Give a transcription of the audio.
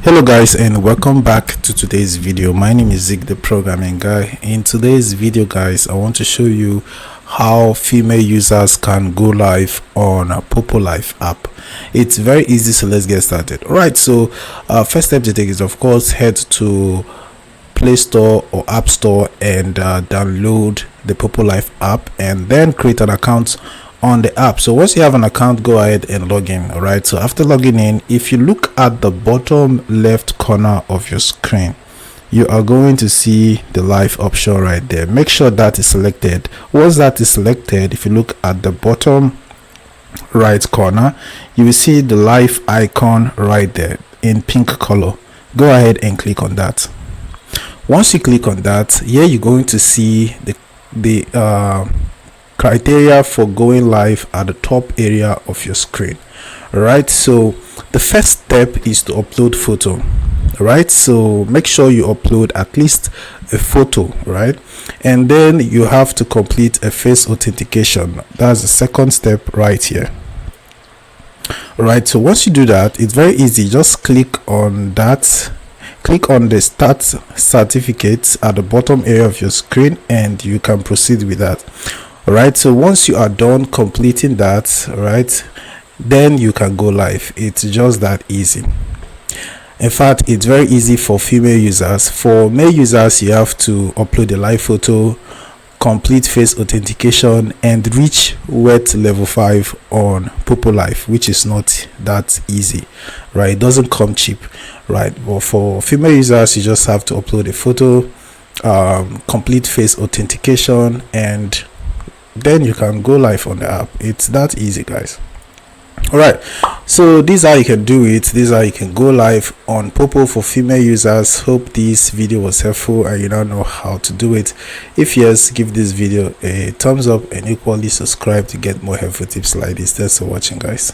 Hello guys, and welcome back to today's video. My name is Zig, the programming guy. In today's video guys, I want to show you how female users can go live on a Poppo Live app. It's very easy, so let's get started. All right, so first step to take is of course head to Play Store or App Store and download the Poppo Live app, and then create an account on the app. So once you have an account, go ahead and log in. All right, so after logging in, if you look at the bottom left corner of your screen, you are going to see the live option right there. Make sure that is selected. Once that is selected, if you look at the bottom right corner, you will see the live icon right there in pink color. Go ahead and click on that. Once you click on that, here you're going to see the criteria for going live at the top area of your screen. All right, so the first step is to upload photo. All right, so make sure you upload at least a photo, right? And then you have to complete a face authentication. That's the second step right here. All right, so once you do that, it's very easy. Just click on that, click on the start certificates at the bottom area of your screen, and you can proceed with that. All right, so once you are done completing that, all right, then you can go live. It's just that easy. In fact, it's very easy for female users. For male users, you have to upload a live photo, complete face authentication, and reach wet level 5 on Poppo Live, which is not that easy, right? It doesn't come cheap, right? But for female users, you just have to upload a photo, complete face authentication, and then you can go live on the app. It's that easy, guys. All right, so this is how you can do it. This is how you can go live on Poppo for female users. Hope this video was helpful and you now know how to do it. If yes, give this video a thumbs up and equally subscribe to get more helpful tips like this. Thanks for watching, guys.